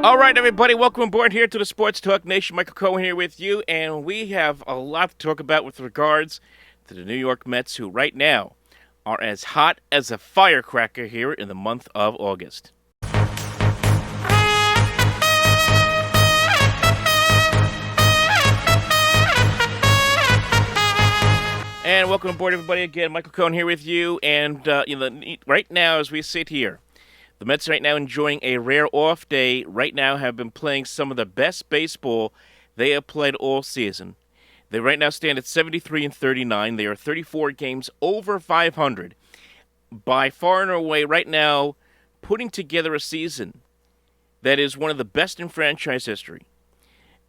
All right, everybody, welcome aboard here to the Sports Talk Nation. Michael Cohen here with you, and we have a lot to talk about with regards to the New York Mets, who right now are as hot as a firecracker here in the month of August. And welcome aboard, everybody, again. Michael Cohen here with you, and right now, as we sit here, the Mets right now enjoying a rare off day. Right now have been playing some of the best baseball they have played all season. They right now stand at 73 and 39. They are 34 games over 500. By far and away, right now, putting together a season that is one of the best in franchise history.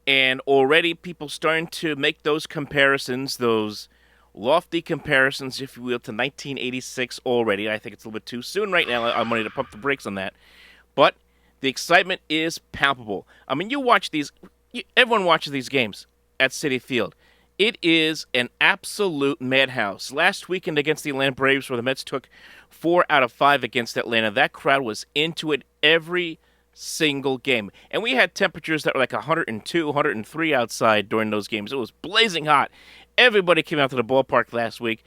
And already people starting to make those comparisons, those lofty comparisons, if you will, to 1986 already. I think it's a little bit too soon right now. I'm ready to pump the brakes on that. But the excitement is palpable. I mean, everyone watches these games at Citi Field. It is an absolute madhouse. Last weekend against the Atlanta Braves, where the Mets took 4 out of 5 against Atlanta, that crowd was into it every single game. And we had temperatures that were like 102, 103 outside during those games. It was blazing hot. Everybody came out to the ballpark last week.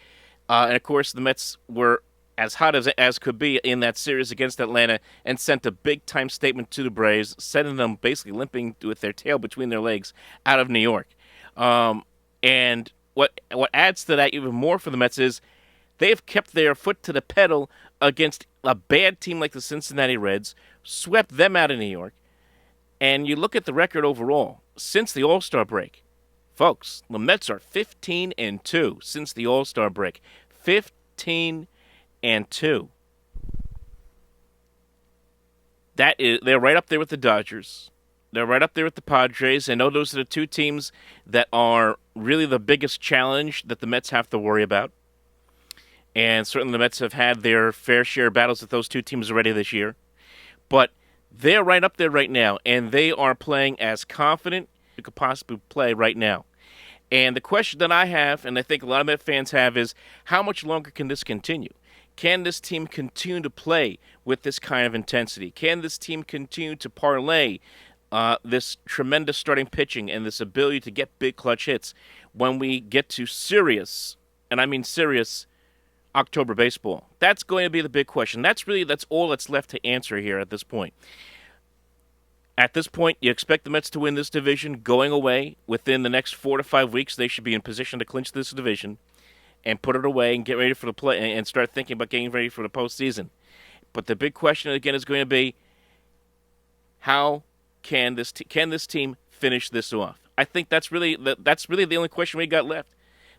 And, of course, the Mets were as hot as could be in that series against Atlanta and sent a big-time statement to the Braves, sending them basically limping with their tail between their legs out of New York. And what adds to that even more for the Mets is they've kept their foot to the pedal against a bad team like the Cincinnati Reds, swept them out of New York. And you look at the record overall since the All-Star break. Folks, the Mets are 15-2 since the All-Star break. 15-2. They're right up there with the Dodgers. They're right up there with the Padres. I know those are the two teams that are really the biggest challenge that the Mets have to worry about. And certainly the Mets have had their fair share of battles with those two teams already this year. But they're right up there right now, and they are playing as confident as you could possibly play right now. And the question that I have, and I think a lot of Met fans have, is how much longer can this continue? Can this team continue to play with this kind of intensity? Can this team continue to parlay this tremendous starting pitching and this ability to get big clutch hits when we get to serious, and I mean serious, October baseball? That's going to be the big question. That's all that's left to answer here at this point. At this point, you expect the Mets to win this division going away. Within the next 4 to 5 weeks, they should be in position to clinch this division and put it away and get ready for the play and start thinking about getting ready for the postseason. But the big question again is going to be, how can this team finish this off? I think that's really the only question we got left.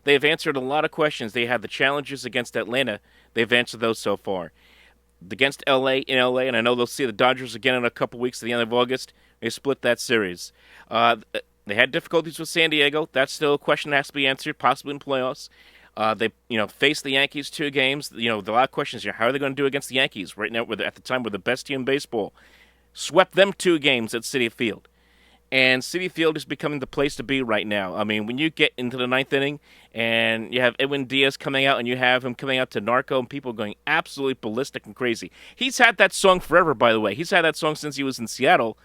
They have answered a lot of questions. They had the challenges against Atlanta. They've answered those so far. Against in L.A., and I know they'll see the Dodgers again in a couple weeks at the end of August. They split that series. They had difficulties with San Diego. That's still a question that has to be answered, possibly in playoffs. They faced the Yankees 2 games. There are a lot of questions here. How are they going to do against the Yankees? Right now, at the time, we're the best team in baseball. Swept them 2 games at Citi Field. And Citi Field is becoming the place to be right now. I mean, when you get into the 9th inning and you have Edwin Diaz coming out and you have him coming out to Narco and people going absolutely ballistic and crazy. He's had that song forever, by the way. He's had that song since he was in Seattle.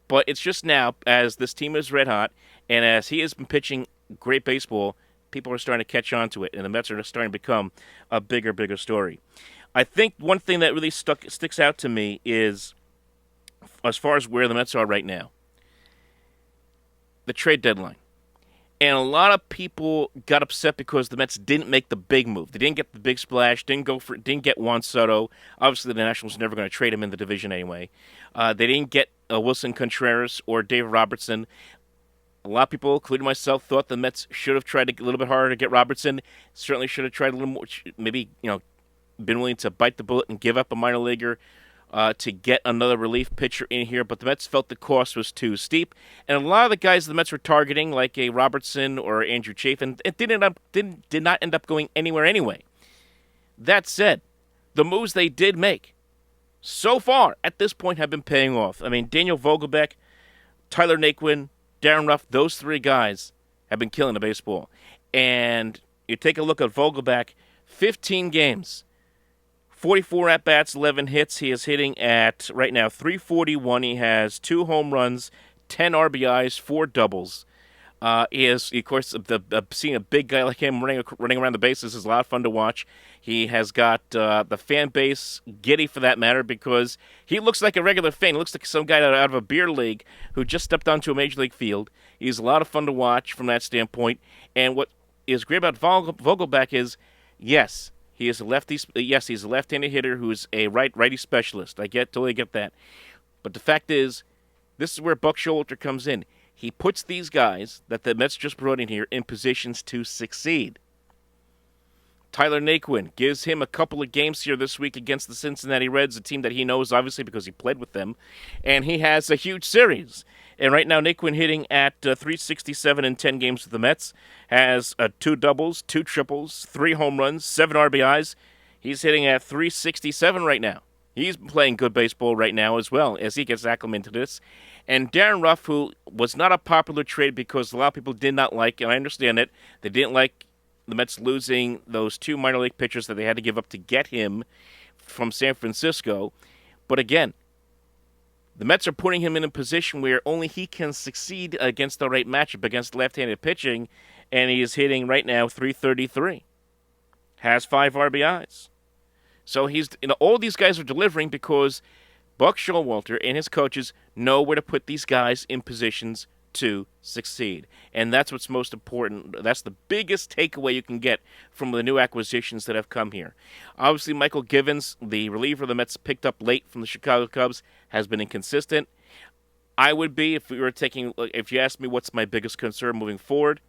But it's just now, as this team is red hot and as he has been pitching great baseball, people are starting to catch on to it. And the Mets are starting to become a bigger story. I think one thing that really sticks out to me is, as far as where the Mets are right now, the trade deadline. And a lot of people got upset because the Mets didn't make the big move. They didn't get the big splash, didn't get Juan Soto. Obviously, the Nationals were never going to trade him in the division anyway. They didn't get Wilson Contreras or David Robertson. A lot of people, including myself, thought the Mets should have tried a little bit harder to get Robertson. Certainly should have tried a little more, maybe, been willing to bite the bullet and give up a minor leaguer to get another relief pitcher in here, but the Mets felt the cost was too steep. And a lot of the guys the Mets were targeting, like a Robertson or Andrew Chafin, it did not end up going anywhere anyway. That said, the moves they did make so far at this point have been paying off. I mean, Daniel Voglebach, Tyler Naquin, Darren Ruff, those 3 guys have been killing the baseball. And you take a look at Vogelbach, 15 games, 44 at-bats, 11 hits. He is hitting at, right now, 341. He has 2 home runs, 10 RBIs, 4 doubles. He is, of course, seeing a big guy like him running around the bases is a lot of fun to watch. He has got the fan base giddy for that matter because he looks like a regular fan. He looks like some guy out of a beer league who just stepped onto a major league field. He's a lot of fun to watch from that standpoint. And what is great about Vogelbach is, yes, he is a lefty. Yes, he's a left-handed hitter who's a righty specialist. Totally get that. But the fact is, this is where Buck Showalter comes in. He puts these guys that the Mets just brought in here in positions to succeed. Tyler Naquin gives him a couple of games here this week against the Cincinnati Reds, a team that he knows, obviously, because he played with them. And he has a huge series. And right now, Naquin hitting at 367 in 10 games with the Mets. Has 2 doubles, 2 triples, 3 home runs, 7 RBIs. He's hitting at 367 right now. He's playing good baseball right now as well as he gets acclimated to this. And Darren Ruff, who was not a popular trade because a lot of people did not like, and I understand it, they didn't like the Mets losing those 2 minor league pitchers that they had to give up to get him from San Francisco. But again, the Mets are putting him in a position where only he can succeed against the right matchup against left-handed pitching, and he is hitting right now 333. Has 5 RBIs. So all these guys are delivering because Buck Showalter and his coaches know where to put these guys in positions to succeed. And that's what's most important. That's the biggest takeaway you can get from the new acquisitions that have come here. Obviously, Michael Givens, the reliever the Mets picked up late from the Chicago Cubs, has been inconsistent. I would be, if you asked me what's my biggest concern moving forward,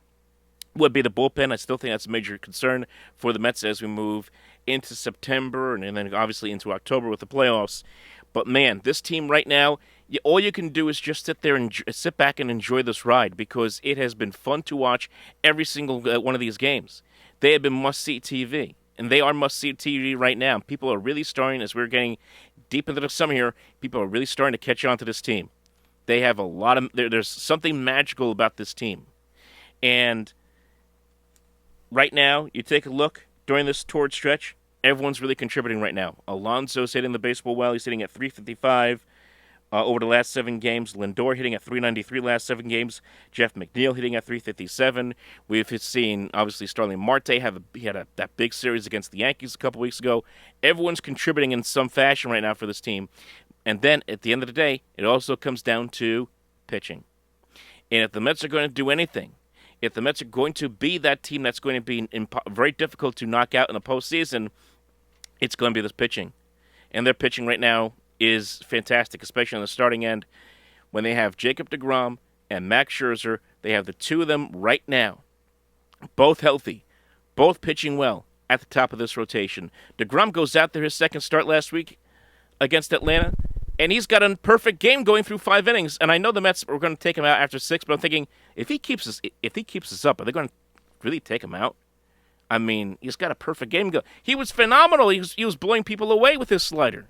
would be the bullpen. I still think that's a major concern for the Mets as we move into September and then obviously into October with the playoffs. But man, this team right now, all you can do is just sit there and sit back and enjoy this ride because it has been fun to watch every single one of these games. They have been must-see TV, and they are must-see TV right now. People are really starting, as we're getting deep into the summer here, people are really starting to catch on to this team. They have a lot of, there's something magical about this team. And right now, you take a look during this torrid stretch, everyone's really contributing right now. Alonso's hitting the baseball well. He's hitting at 355 over the last 7 games. Lindor hitting at 393 last 7 games. Jeff McNeil hitting at 357. We've seen, obviously, Starling Marte that big series against the Yankees a couple weeks ago. Everyone's contributing in some fashion right now for this team. And then, at the end of the day, it also comes down to pitching. And if the Mets are going to do anything, if the Mets are going to be that team that's going to be very difficult to knock out in the postseason, it's going to be this pitching. And their pitching right now is fantastic, especially on the starting end. When they have Jacob deGrom and Max Scherzer, they have the 2 of them right now, both healthy, both pitching well at the top of this rotation. deGrom goes out there his second start last week against Atlanta, and he's got a perfect game going through 5 innings. And I know the Mets were going to take him out after 6, but I'm thinking, if he keeps this up, are they going to really take him out? I mean, he's got a perfect game go. He was phenomenal. He was blowing people away with his slider.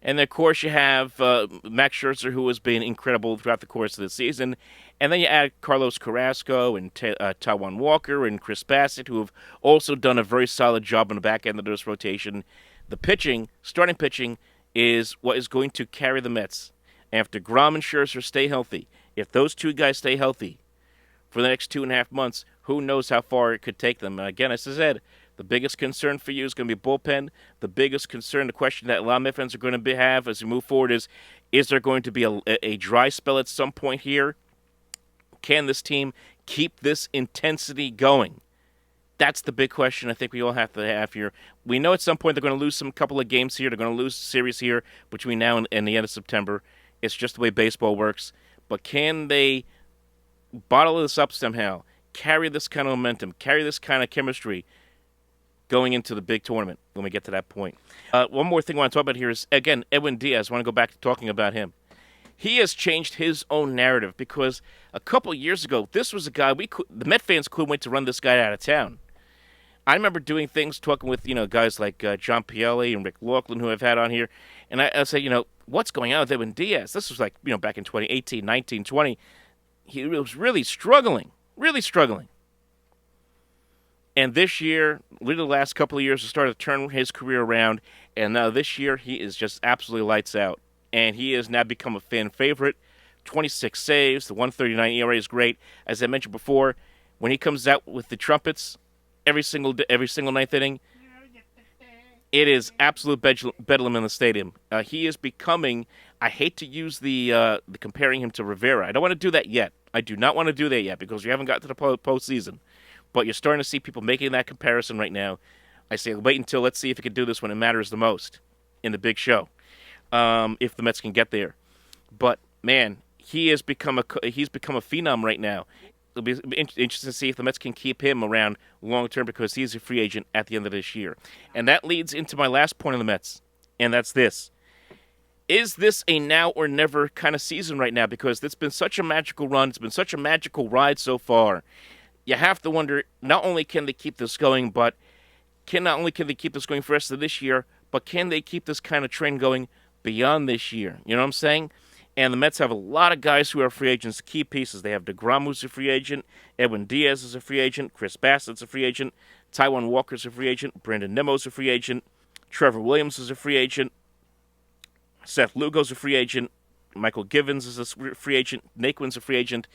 And, of course, you have Max Scherzer, who has been incredible throughout the course of the season. And then you add Carlos Carrasco and Taijuan Walker and Chris Bassett, who have also done a very solid job on the back end of this rotation. The pitching, starting pitching, is what is going to carry the Mets. And if deGrom and Scherzer stay healthy, if those 2 guys stay healthy for the next 2.5 months, who knows how far it could take them. And again, as I said, the biggest concern for you is going to be bullpen. The biggest concern, the question that a lot of Met fans are going to have as we move forward is there going to be a dry spell at some point here? Can this team keep this intensity going? That's the big question I think we all have to have here. We know at some point they're going to lose some couple of games here. They're going to lose a series here between now and the end of September. It's just the way baseball works. But can they bottle this up somehow, carry this kind of momentum, carry this kind of chemistry going into the big tournament when we get to that point? One more thing I want to talk about here is, again, Edwin Diaz. I want to go back to talking about him. He has changed his own narrative because a couple of years ago, this was a guy the Met fans couldn't wait to run this guy out of town. I remember doing things, talking with guys like John Pielli and Rick Laughlin, who I've had on here, and I say, what's going on with Edwin Diaz? This was back in 2018, 19, 20. He was really struggling. And this year, literally the last couple of years, has started to turn his career around. And now this year, he is just absolutely lights out. And he has now become a fan favorite. 26 saves, the 139 ERA is great. As I mentioned before, when he comes out with the Trumpets every single ninth inning, it is absolute bedlam in the stadium. He is becoming. I hate to use the comparing him to Rivera. I don't want to do that yet. I do not want to do that yet because we haven't got to the postseason. But you're starting to see people making that comparison right now. I say wait until let's see if he can do this when it matters the most in the big show, if the Mets can get there. But man, he's become a phenom right now. It'll be interesting to see if the Mets can keep him around long term because he's a free agent at the end of this year. And that leads into my last point on the Mets, and that's this. Is this a now or never kind of season right now? Because it's been such a magical run. It's been such a magical ride so far. You have to wonder, not only can they keep this going, but not only can they keep this going for the rest of this year, but can they keep this kind of trend going beyond this year? You know what I'm saying? And the Mets have a lot of guys who are free agents, key pieces. They have deGrom, who's a free agent. Edwin Diaz is a free agent. Chris Bassett's a free agent. Taijuan Walker's a free agent. Brandon Nimmo's a free agent. Trevor Williams is a free agent. Seth Lugo's a free agent. Michael Givens is a free agent. Naquin's a free agent.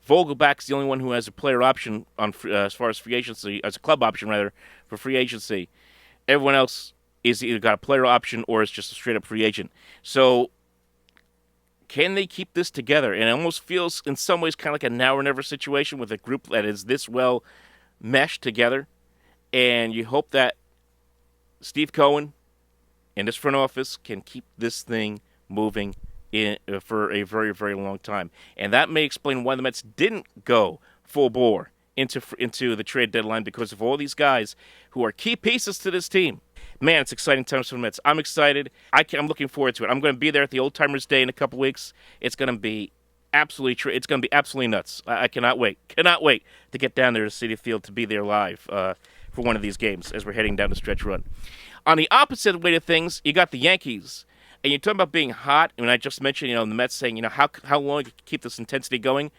Vogelbach's the only one who has a player option on as far as free agency, as a club option rather, for free agency. Everyone else is either got a player option or is just a straight up free agent. So can they keep this together? And it almost feels in some ways kind of like a now or never situation with a group that is this well meshed together. And you hope that Steve Cohen and his front office can keep this thing moving for a very, very long time. And that may explain why the Mets didn't go full bore into the trade deadline, because of all these guys who are key pieces to this team. Man, it's exciting times for the Mets. I'm excited. I'm looking forward to it. I'm going to be there at the Old Timers Day in a couple weeks. It's going to be absolutely nuts. I cannot wait. Cannot wait to get down there to Citi Field to be there live for one of these games as we're heading down the stretch run. On the opposite way of things, you got the Yankees. And you're talking about being hot. I mean, I just mentioned, the Mets saying, how long you can keep this intensity going.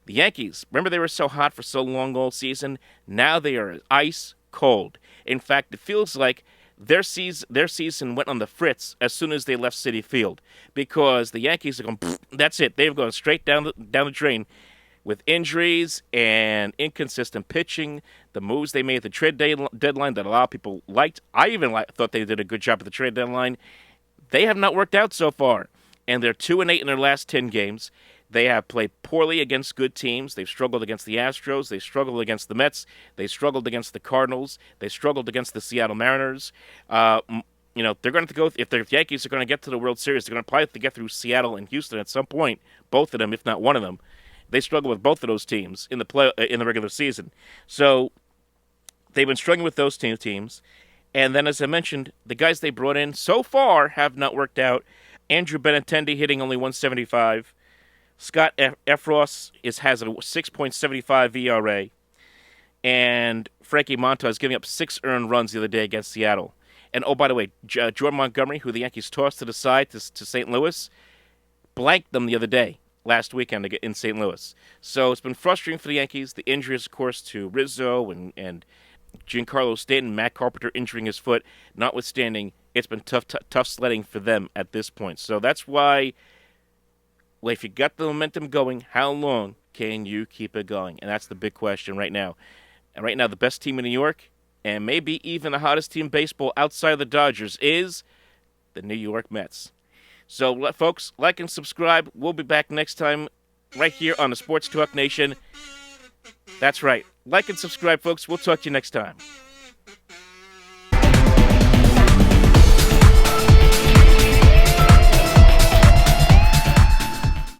The Yankees, remember they were so hot for so long all season? Now they are ice cold. In fact, it feels like their season went on the fritz as soon as they left Citi Field, because the Yankees are going, that's it. They've gone straight down the drain with injuries and inconsistent pitching. The moves they made at the trade deadline that a lot of people liked. I even thought they did a good job at the trade deadline. They have not worked out so far, and they're 2-8 in their last 10 games. They have played poorly against good teams. They've struggled against the Astros. They struggled against the Mets. They struggled against the Cardinals. They struggled against the Seattle Mariners. They're going to have to go, if the Yankees are going to get to the World Series, they're going to probably have to get through Seattle and Houston at some point, both of them, if not one of them. They struggle with both of those teams in the regular season. So they've been struggling with those two teams. And then, as I mentioned, the guys they brought in so far have not worked out. Andrew Benintendi hitting only 175. Scott Efros has a 6.75 ERA. And Frankie Montas giving up 6 earned runs the other day against Seattle. And, oh, by the way, Jordan Montgomery, who the Yankees tossed to the side to St. Louis, blanked them the other day, last weekend in St. Louis. So it's been frustrating for the Yankees. The injuries, of course, to Rizzo and Giancarlo Stanton, Matt Carpenter injuring his foot, notwithstanding, it's been tough sledding for them at this point. So that's why, well, if you got the momentum going, how long can you keep it going? And that's the big question right now. And right now, the best team in New York, and maybe even the hottest team in baseball outside of the Dodgers, is the New York Mets. So, folks, like and subscribe. We'll be back next time right here on the Sports Talk Nation. That's right. Like and subscribe, folks. We'll talk to you next time.